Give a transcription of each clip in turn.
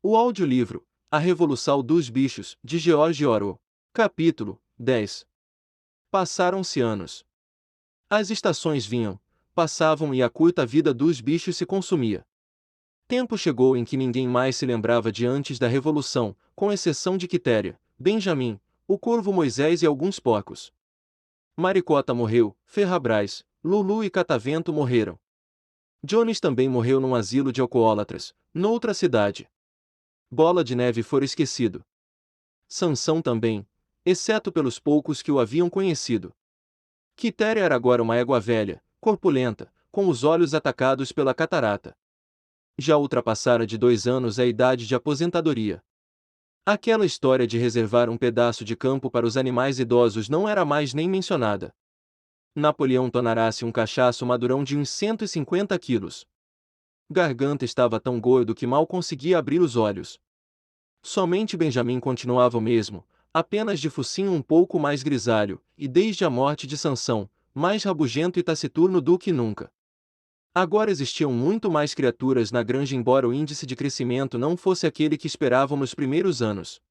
O audiolivro A Revolução dos Bichos, de George Orwell. Capítulo 10. Passaram-se anos. As estações vinham, passavam e a curta vida dos bichos se consumia. Tempo chegou em que ninguém mais se lembrava de antes da Revolução, com exceção de Quitéria, Benjamin, o corvo Moisés e alguns porcos. Maricota morreu, Ferrabras, Lulu e Catavento morreram. Jones também morreu num asilo de alcoólatras, noutra cidade. Bola de Neve fora esquecido. Sansão também, exceto pelos poucos que o haviam conhecido. Quitéria era agora uma égua velha, corpulenta, com os olhos atacados pela catarata. Já ultrapassara de 2 anos a idade de aposentadoria. Aquela história de reservar um pedaço de campo para os animais idosos não era mais nem mencionada. Napoleão tornara-se um cachaço madurão de uns 150 quilos. Garganta estava tão gordo que mal conseguia abrir os olhos. Somente Benjamin continuava o mesmo, apenas de focinho um pouco mais grisalho, e desde a morte de Sansão, mais rabugento e taciturno do que nunca. Agora existiam muito mais criaturas na granja, embora o índice de crescimento não fosse aquele que esperavam nos primeiros anos.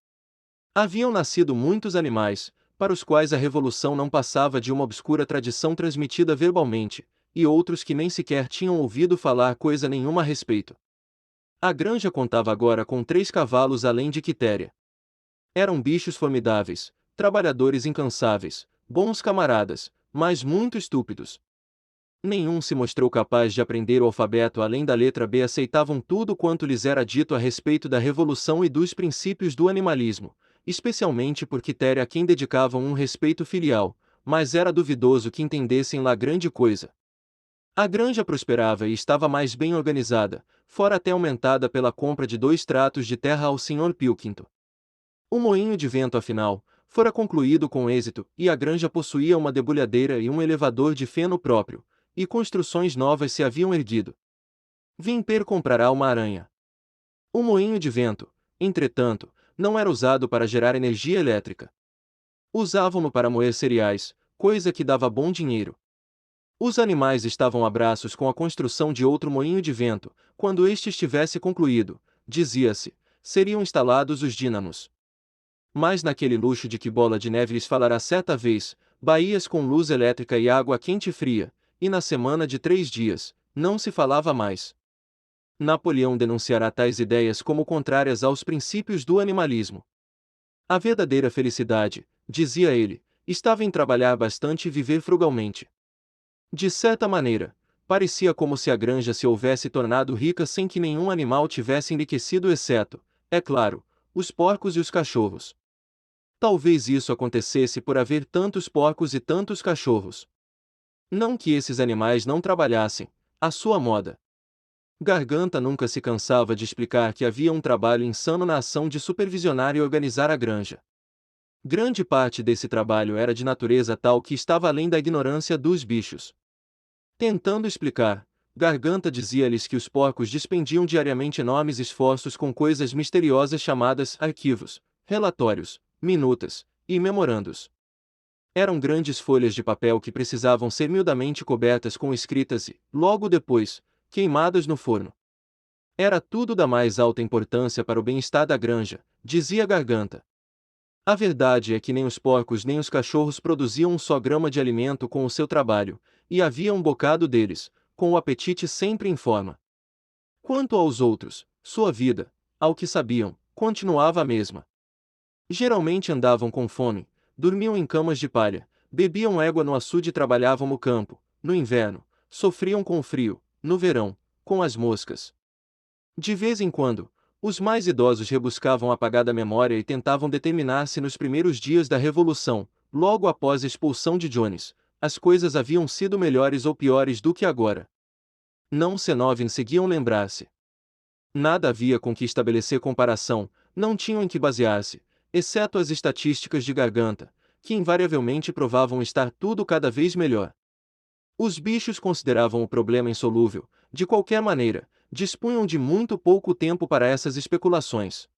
Haviam nascido muitos animais, para os quais a revolução não passava de uma obscura tradição transmitida verbalmente, e outros que nem sequer tinham ouvido falar coisa nenhuma a respeito. A granja contava agora com 3 cavalos além de Quitéria. Eram bichos formidáveis, trabalhadores incansáveis, bons camaradas, mas muito estúpidos. Nenhum se mostrou capaz de aprender o alfabeto além da letra B. Aceitavam tudo quanto lhes era dito a respeito da revolução e dos princípios do animalismo, especialmente por Quitéria, a quem dedicavam um respeito filial, mas era duvidoso que entendessem lá grande coisa. A granja prosperava e estava mais bem organizada, fora até aumentada pela compra de 2 tratos de terra ao Sr. Pilkington. O moinho de vento, afinal, fora concluído com êxito, e a granja possuía uma debulhadeira e um elevador de feno próprio, e construções novas se haviam erguido. Vimper comprará uma aranha. O moinho de vento, entretanto, não era usado para gerar energia elétrica. Usavam-no para moer cereais, coisa que dava bom dinheiro. Os animais estavam a braços com a construção de outro moinho de vento. Quando este estivesse concluído, dizia-se, seriam instalados os dínamos. Mas naquele luxo de que Bola de Neve lhes falará certa vez, baías com luz elétrica e água quente e fria, e na semana de 3 dias, não se falava mais. Napoleão denunciará tais ideias como contrárias aos princípios do animalismo. A verdadeira felicidade, dizia ele, estava em trabalhar bastante e viver frugalmente. De certa maneira, parecia como se a granja se houvesse tornado rica sem que nenhum animal tivesse enriquecido, exceto, é claro, os porcos e os cachorros. Talvez isso acontecesse por haver tantos porcos e tantos cachorros. Não que esses animais não trabalhassem, à sua moda. Garganta nunca se cansava de explicar que havia um trabalho insano na ação de supervisionar e organizar a granja. Grande parte desse trabalho era de natureza tal que estava além da ignorância dos bichos. Tentando explicar, Garganta dizia-lhes que os porcos dispendiam diariamente enormes esforços com coisas misteriosas chamadas arquivos, relatórios, minutas e memorandos. Eram grandes folhas de papel que precisavam ser miudamente cobertas com escritas e, logo depois, queimadas no forno. Era tudo da mais alta importância para o bem-estar da granja, dizia Garganta. A verdade é que nem os porcos nem os cachorros produziam um só grama de alimento com o seu trabalho, e havia um bocado deles, com o apetite sempre em forma. Quanto aos outros, sua vida, ao que sabiam, continuava a mesma. Geralmente andavam com fome, dormiam em camas de palha, bebiam égua no açude e trabalhavam no campo, no inverno, sofriam com o frio, no verão, com as moscas. De vez em quando, os mais idosos rebuscavam a apagada memória e tentavam determinar se nos primeiros dias da Revolução, logo após a expulsão de Jones, as coisas haviam sido melhores ou piores do que agora. Não se conseguiam lembrar-se. Nada havia com que estabelecer comparação, não tinham em que basear-se, exceto as estatísticas de Garganta, que invariavelmente provavam estar tudo cada vez melhor. Os bichos consideravam o problema insolúvel, de qualquer maneira, dispunham de muito pouco tempo para essas especulações.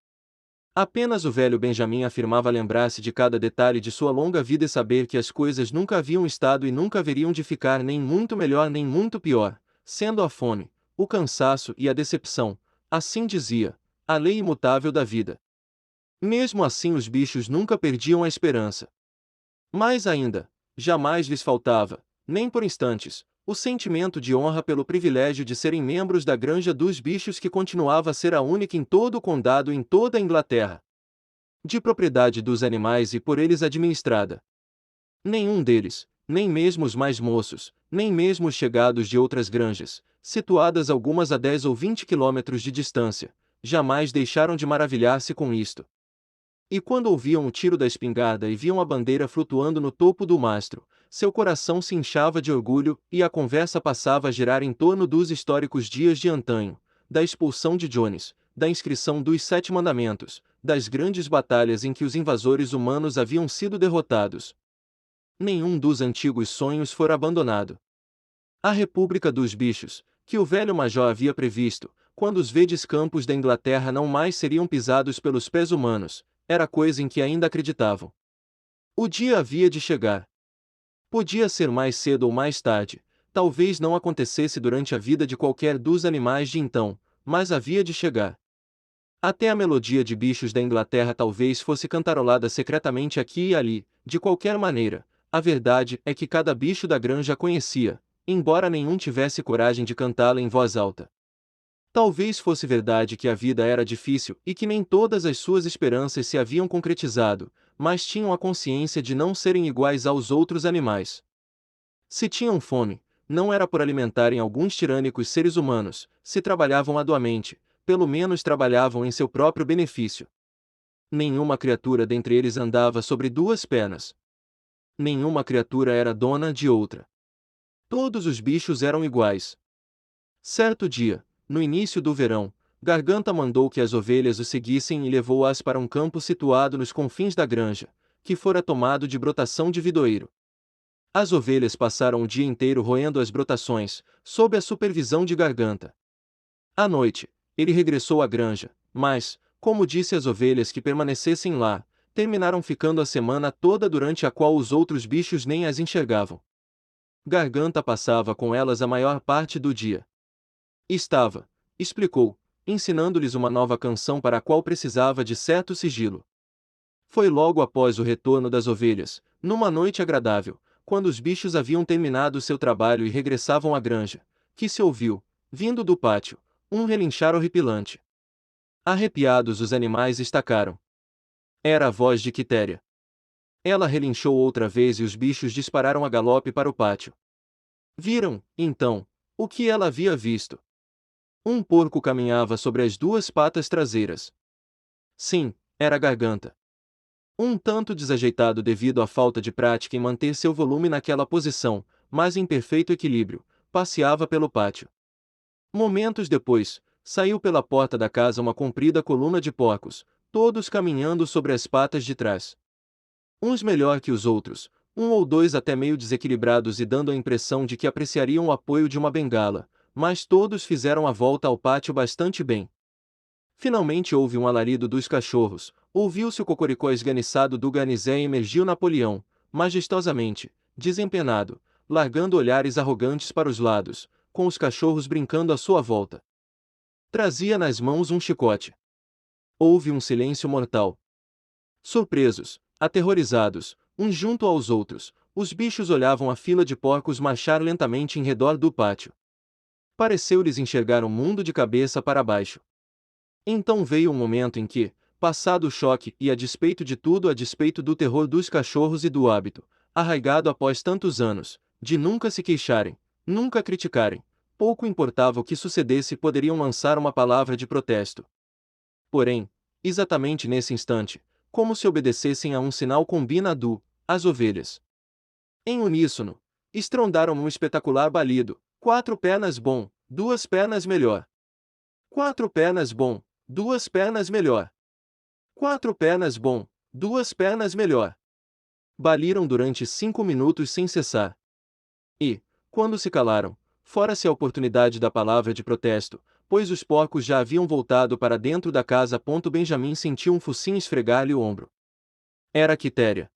Apenas o velho Benjamin afirmava lembrar-se de cada detalhe de sua longa vida e saber que as coisas nunca haviam estado e nunca haveriam de ficar nem muito melhor nem muito pior, sendo a fome, o cansaço e a decepção, assim dizia, a lei imutável da vida. Mesmo assim, os bichos nunca perdiam a esperança. Mais ainda, jamais lhes faltava, nem por instantes, o sentimento de honra pelo privilégio de serem membros da Granja dos Bichos, que continuava a ser a única em todo o condado e em toda a Inglaterra, de propriedade dos animais e por eles administrada. Nenhum deles, nem mesmo os mais moços, nem mesmo os chegados de outras granjas, situadas algumas a 10 ou 20 quilômetros de distância, jamais deixaram de maravilhar-se com isto. E quando ouviam o tiro da espingarda e viam a bandeira flutuando no topo do mastro, seu coração se inchava de orgulho e a conversa passava a girar em torno dos históricos dias de antanho, da expulsão de Jones, da inscrição dos 7 mandamentos, das grandes batalhas em que os invasores humanos haviam sido derrotados. Nenhum dos antigos sonhos fora abandonado. A República dos Bichos, que o velho major havia previsto, quando os verdes campos da Inglaterra não mais seriam pisados pelos pés humanos, era coisa em que ainda acreditavam. O dia havia de chegar. Podia ser mais cedo ou mais tarde, talvez não acontecesse durante a vida de qualquer dos animais de então, mas havia de chegar. Até a melodia de bichos da Inglaterra talvez fosse cantarolada secretamente aqui e ali, de qualquer maneira, a verdade é que cada bicho da granja conhecia, embora nenhum tivesse coragem de cantá-la em voz alta. Talvez fosse verdade que a vida era difícil e que nem todas as suas esperanças se haviam concretizado, mas tinham a consciência de não serem iguais aos outros animais. Se tinham fome, não era por alimentarem alguns tirânicos seres humanos; se trabalhavam arduamente, pelo menos trabalhavam em seu próprio benefício. Nenhuma criatura dentre eles andava sobre 2 pernas. Nenhuma criatura era dona de outra. Todos os bichos eram iguais. Certo dia, no início do verão, Garganta mandou que as ovelhas o seguissem e levou-as para um campo situado nos confins da granja, que fora tomado de brotação de vidoeiro. As ovelhas passaram o dia inteiro roendo as brotações, sob a supervisão de Garganta. À noite, ele regressou à granja, mas, como disse às ovelhas que permanecessem lá, terminaram ficando a semana toda, durante a qual os outros bichos nem as enxergavam. Garganta passava com elas a maior parte do dia. Estava, explicou, ensinando-lhes uma nova canção para a qual precisava de certo sigilo. Foi logo após o retorno das ovelhas, numa noite agradável, quando os bichos haviam terminado seu trabalho e regressavam à granja, que se ouviu, vindo do pátio, um relinchar horripilante. Arrepiados, os animais estacaram. Era a voz de Quitéria. Ela relinchou outra vez e os bichos dispararam a galope para o pátio. Viram, então, o que ela havia visto. Um porco caminhava sobre as 2 patas traseiras. Sim, era Garganta. Um tanto desajeitado devido à falta de prática em manter seu volume naquela posição, mas em perfeito equilíbrio, passeava pelo pátio. Momentos depois, saiu pela porta da casa uma comprida coluna de porcos, todos caminhando sobre as patas de trás. Uns melhor que os outros, 1 ou 2 até meio desequilibrados e dando a impressão de que apreciariam o apoio de uma bengala, mas todos fizeram a volta ao pátio bastante bem. Finalmente houve um alarido dos cachorros, ouviu-se o cocoricó esganiçado do garnizé e emergiu Napoleão, majestosamente, desempenado, largando olhares arrogantes para os lados, com os cachorros brincando à sua volta. Trazia nas mãos um chicote. Houve um silêncio mortal. Surpresos, aterrorizados, uns junto aos outros, os bichos olhavam a fila de porcos marchar lentamente em redor do pátio. Pareceu-lhes enxergar o mundo de cabeça para baixo. Então veio um momento em que, passado o choque e a despeito de tudo, a despeito do terror dos cachorros e do hábito, arraigado após tantos anos, de nunca se queixarem, nunca criticarem, pouco importava o que sucedesse, poderiam lançar uma palavra de protesto. Porém, exatamente nesse instante, como se obedecessem a um sinal combinado, as ovelhas, em uníssono, estrondaram um espetacular balido: 4 pernas bom, 2 pernas melhor. 4 pernas bom, 2 pernas melhor. 4 pernas bom, 2 pernas melhor. Baliram durante 5 minutos sem cessar. E, quando se calaram, fora-se a oportunidade da palavra de protesto, pois os porcos já haviam voltado para dentro da casa. Benjamin sentiu um focinho esfregar-lhe o ombro. Era Quitéria.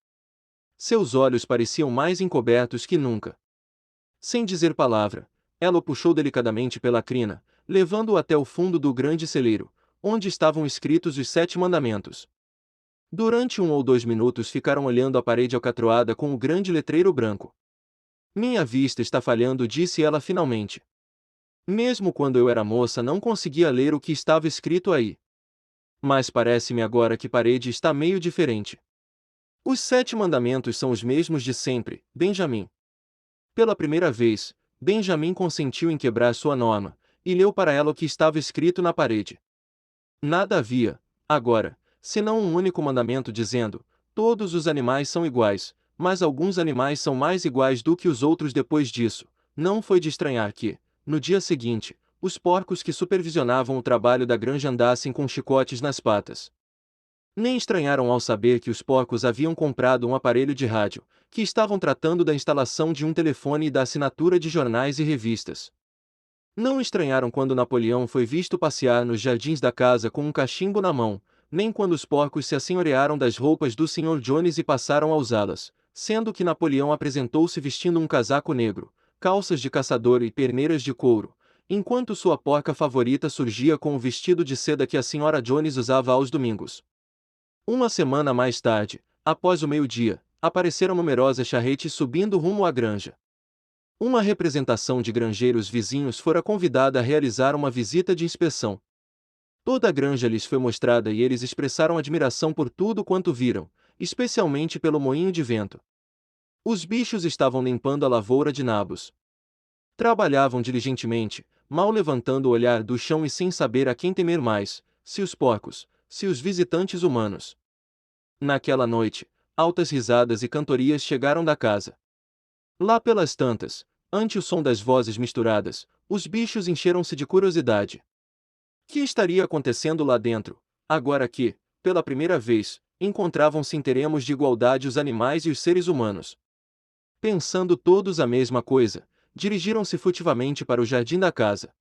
Seus olhos pareciam mais encobertos que nunca. Sem dizer palavra, ela o puxou delicadamente pela crina, levando-o até o fundo do grande celeiro, onde estavam escritos os 7 mandamentos. Durante 1 ou 2 minutos ficaram olhando a parede alcatroada com o grande letreiro branco. Minha vista está falhando, disse ela finalmente. Mesmo quando eu era moça não conseguia ler o que estava escrito aí. Mas parece-me agora que a parede está meio diferente. Os 7 mandamentos são os mesmos de sempre, Benjamin. Pela primeira vez, Benjamin consentiu em quebrar sua norma, e leu para ela o que estava escrito na parede. Nada havia, agora, senão um único mandamento dizendo: todos os animais são iguais, mas alguns animais são mais iguais do que os outros. Depois disso, não foi de estranhar que, no dia seguinte, os porcos que supervisionavam o trabalho da granja andassem com chicotes nas patas. Nem estranharam ao saber que os porcos haviam comprado um aparelho de rádio, que estavam tratando da instalação de um telefone e da assinatura de jornais e revistas. Não estranharam quando Napoleão foi visto passear nos jardins da casa com um cachimbo na mão, nem quando os porcos se assenhorearam das roupas do Sr. Jones e passaram a usá-las, sendo que Napoleão apresentou-se vestindo um casaco negro, calças de caçador e perneiras de couro, enquanto sua porca favorita surgia com o vestido de seda que a Sra. Jones usava aos domingos. Uma semana mais tarde, após o meio-dia, apareceram numerosas charretes subindo rumo à granja. Uma representação de granjeiros vizinhos fora convidada a realizar uma visita de inspeção. Toda a granja lhes foi mostrada e eles expressaram admiração por tudo quanto viram, especialmente pelo moinho de vento. Os bichos estavam limpando a lavoura de nabos. Trabalhavam diligentemente, mal levantando o olhar do chão e sem saber a quem temer mais, se os porcos, se os visitantes humanos. Naquela noite, altas risadas e cantorias chegaram da casa. Lá pelas tantas, ante o som das vozes misturadas, os bichos encheram-se de curiosidade. Que estaria acontecendo lá dentro, agora que, pela primeira vez, encontravam-se em termos de igualdade os animais e os seres humanos? Pensando todos a mesma coisa, dirigiram-se furtivamente para o jardim da casa.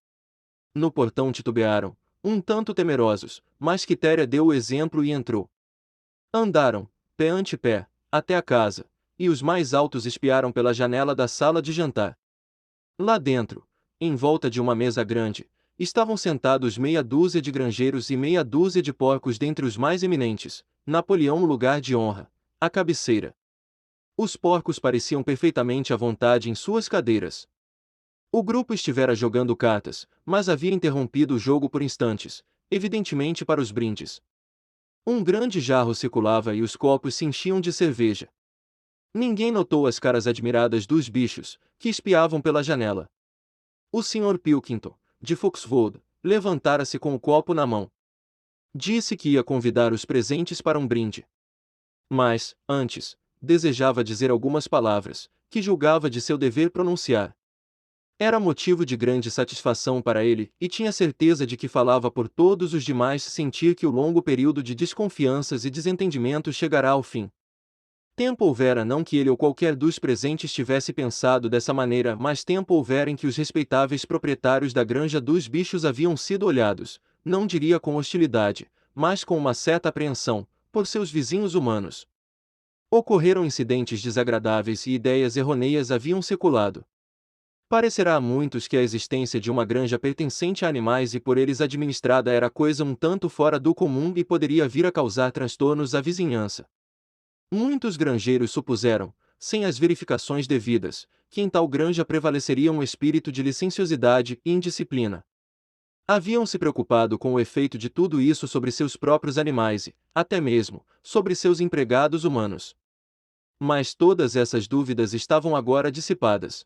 No portão titubearam, um tanto temerosos, mas Quitéria deu o exemplo e entrou. Andaram, pé ante pé, até a casa, e os mais altos espiaram pela janela da sala de jantar. Lá dentro, em volta de uma mesa grande, estavam sentados meia dúzia de granjeiros e meia dúzia de porcos dentre os mais eminentes, Napoleão no lugar de honra, à cabeceira. Os porcos pareciam perfeitamente à vontade em suas cadeiras. O grupo estivera jogando cartas, mas havia interrompido o jogo por instantes, evidentemente para os brindes. Um grande jarro circulava e os copos se enchiam de cerveja. Ninguém notou as caras admiradas dos bichos, que espiavam pela janela. O Sr. Pilkington, de Foxvold, levantara-se com o copo na mão. Disse que ia convidar os presentes para um brinde. Mas, antes, desejava dizer algumas palavras, que julgava de seu dever pronunciar. Era motivo de grande satisfação para ele, e tinha certeza de que falava por todos os demais sentir que o longo período de desconfianças e desentendimentos chegará ao fim. Tempo houvera não que ele ou qualquer dos presentes tivesse pensado dessa maneira, mas tempo houvera em que os respeitáveis proprietários da granja dos bichos haviam sido olhados, não diria com hostilidade, mas com uma certa apreensão, por seus vizinhos humanos. Ocorreram incidentes desagradáveis e ideias errôneas haviam circulado. Parecerá a muitos que a existência de uma granja pertencente a animais e por eles administrada era coisa um tanto fora do comum e poderia vir a causar transtornos à vizinhança. Muitos granjeiros supuseram, sem as verificações devidas, que em tal granja prevaleceria um espírito de licenciosidade e indisciplina. Haviam se preocupado com o efeito de tudo isso sobre seus próprios animais e, até mesmo, sobre seus empregados humanos. Mas todas essas dúvidas estavam agora dissipadas.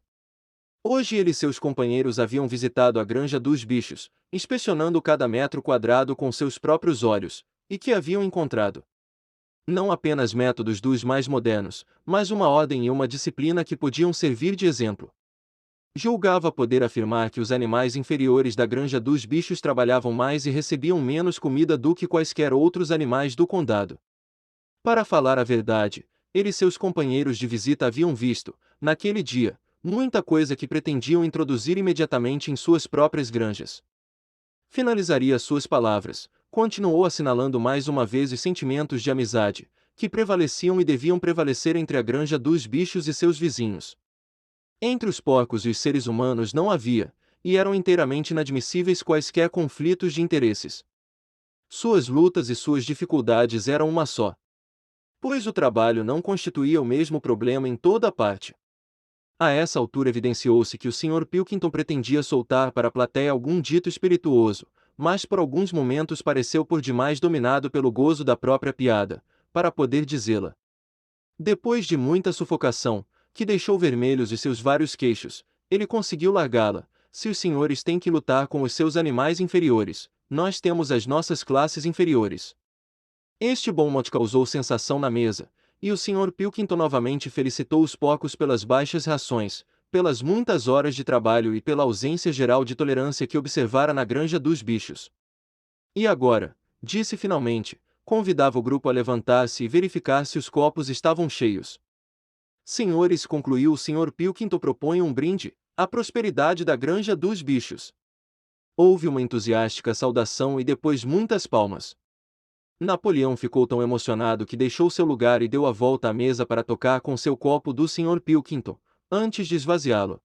Hoje ele e seus companheiros haviam visitado a granja dos bichos, inspecionando cada metro quadrado com seus próprios olhos, e que haviam encontrado não apenas métodos dos mais modernos, mas uma ordem e uma disciplina que podiam servir de exemplo. Julgava poder afirmar que os animais inferiores da granja dos bichos trabalhavam mais e recebiam menos comida do que quaisquer outros animais do condado. Para falar a verdade, ele e seus companheiros de visita haviam visto, naquele dia, muita coisa que pretendiam introduzir imediatamente em suas próprias granjas. Finalizaria suas palavras, continuou assinalando mais uma vez os sentimentos de amizade, que prevaleciam e deviam prevalecer entre a granja dos bichos e seus vizinhos. Entre os porcos e os seres humanos não havia, e eram inteiramente inadmissíveis quaisquer conflitos de interesses. Suas lutas e suas dificuldades eram uma só. Pois o trabalho não constituía o mesmo problema em toda parte. A essa altura evidenciou-se que o Sr. Pilkington pretendia soltar para a plateia algum dito espirituoso, mas por alguns momentos pareceu por demais dominado pelo gozo da própria piada, para poder dizê-la. Depois de muita sufocação, que deixou vermelhos os seus vários queixos, ele conseguiu largá-la. Se os senhores têm que lutar com os seus animais inferiores, nós temos as nossas classes inferiores. Este bom mote causou sensação na mesa, e o Sr. Pilkington novamente felicitou os porcos pelas baixas rações, pelas muitas horas de trabalho e pela ausência geral de tolerância que observara na granja dos bichos. E agora, disse finalmente, convidava o grupo a levantar-se e verificar se os copos estavam cheios. Senhores, concluiu o Sr. Pilkington, propõe um brinde à prosperidade da granja dos bichos. Houve uma entusiástica saudação e depois muitas palmas. Napoleão ficou tão emocionado que deixou seu lugar e deu a volta à mesa para tocar com seu copo do Sr. Pilkington, antes de esvaziá-lo.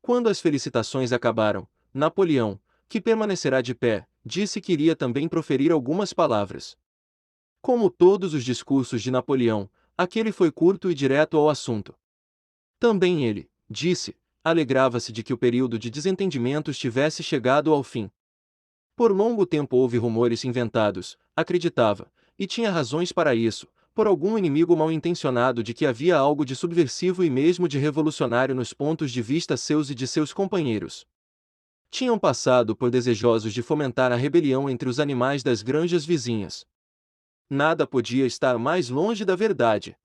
Quando as felicitações acabaram, Napoleão, que permanecerá de pé, disse que iria também proferir algumas palavras. Como todos os discursos de Napoleão, aquele foi curto e direto ao assunto. Também ele, disse, alegrava-se de que o período de desentendimentos tivesse chegado ao fim. Por longo tempo houve rumores inventados, acreditava, e tinha razões para isso, por algum inimigo mal-intencionado de que havia algo de subversivo e mesmo de revolucionário nos pontos de vista seus e de seus companheiros. Tinham passado por desejosos de fomentar a rebelião entre os animais das granjas vizinhas. Nada podia estar mais longe da verdade.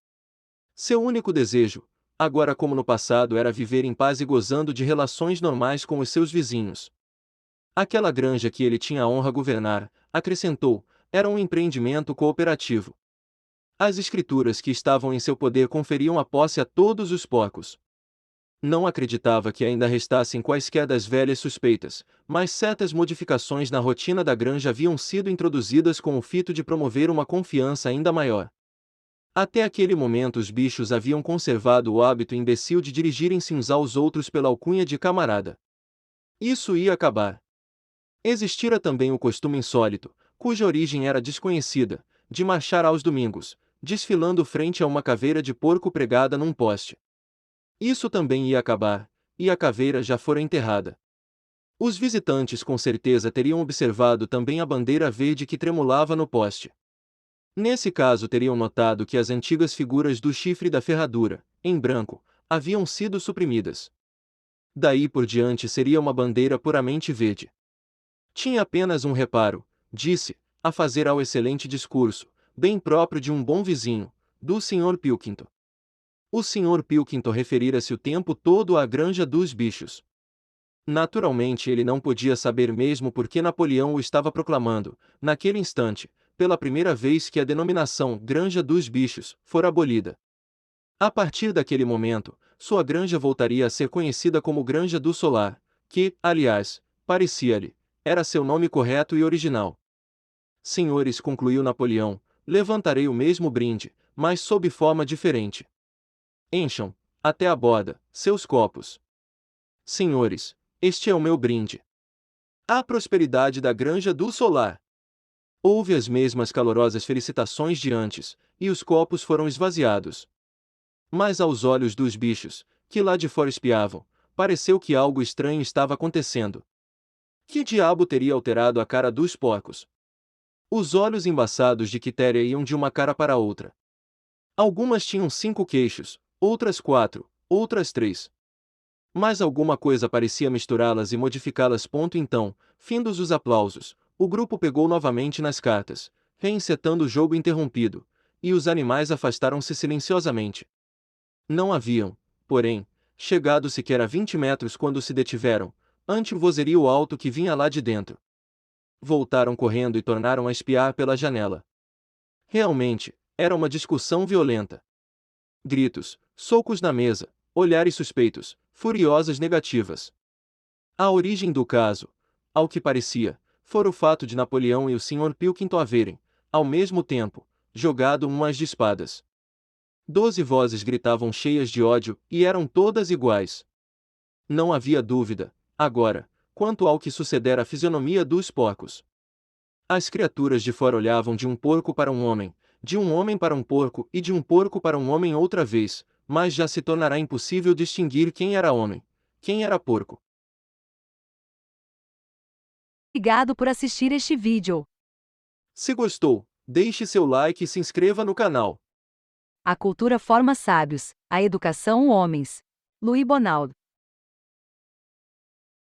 Seu único desejo, agora como no passado, era viver em paz e gozando de relações normais com os seus vizinhos. Aquela granja que ele tinha a honra governar, acrescentou, era um empreendimento cooperativo. As escrituras que estavam em seu poder conferiam a posse a todos os porcos. Não acreditava que ainda restassem quaisquer das velhas suspeitas, mas certas modificações na rotina da granja haviam sido introduzidas com o fito de promover uma confiança ainda maior. Até aquele momento os bichos haviam conservado o hábito imbecil de dirigirem-se uns aos outros pela alcunha de camarada. Isso ia acabar. Existira também o costume insólito, cuja origem era desconhecida, de marchar aos domingos, desfilando frente a uma caveira de porco pregada num poste. Isso também ia acabar, e a caveira já fora enterrada. Os visitantes com certeza teriam observado também a bandeira verde que tremulava no poste. Nesse caso teriam notado que as antigas figuras do chifre da ferradura, em branco, haviam sido suprimidas. Daí por diante seria uma bandeira puramente verde. Tinha apenas um reparo, disse, a fazer ao excelente discurso, bem próprio de um bom vizinho, do Sr. Pilkington. O Sr. Pilkington referira-se o tempo todo à granja dos bichos. Naturalmente ele não podia saber mesmo por que Napoleão o estava proclamando, naquele instante, pela primeira vez que a denominação Granja dos Bichos fora abolida. A partir daquele momento, sua granja voltaria a ser conhecida como Granja do Solar, que, aliás, parecia-lhe, era seu nome correto e original. Senhores, concluiu Napoleão, levantarei o mesmo brinde, mas sob forma diferente. Encham, até a borda, seus copos. Senhores, este é o meu brinde. À prosperidade da Granja do Solar. Houve as mesmas calorosas felicitações de antes, e os copos foram esvaziados. Mas aos olhos dos bichos, que lá de fora espiavam, pareceu que algo estranho estava acontecendo. Que diabo teria alterado a cara dos porcos? Os olhos embaçados de Quitéria iam de uma cara para outra. Algumas tinham 5 queixos, outras 4, outras 3. Mas alguma coisa parecia misturá-las e modificá-las. Então, findos os aplausos, o grupo pegou novamente nas cartas, reencetando o jogo interrompido, e os animais afastaram-se silenciosamente. Não haviam, porém, chegado sequer a 20 metros quando se detiveram, ante o vozerio alto que vinha lá de dentro. Voltaram correndo e tornaram a espiar pela janela. Realmente, era uma discussão violenta. Gritos, socos na mesa, olhares suspeitos, furiosas negativas. A origem do caso, ao que parecia, fora o fato de Napoleão e o Sr. Pilkington haverem, ao mesmo tempo, jogado umas de espadas. 12 vozes gritavam cheias de ódio, e eram todas iguais. Não havia dúvida, agora, quanto ao que sucedera à fisionomia dos porcos. As criaturas de fora olhavam de um porco para um homem, de um homem para um porco e de um porco para um homem outra vez, mas já se tornará impossível distinguir quem era homem, quem era porco. Obrigado por assistir este vídeo. Se gostou, deixe seu like e se inscreva no canal. A cultura forma sábios, a educação homens. Luís Bonaldo.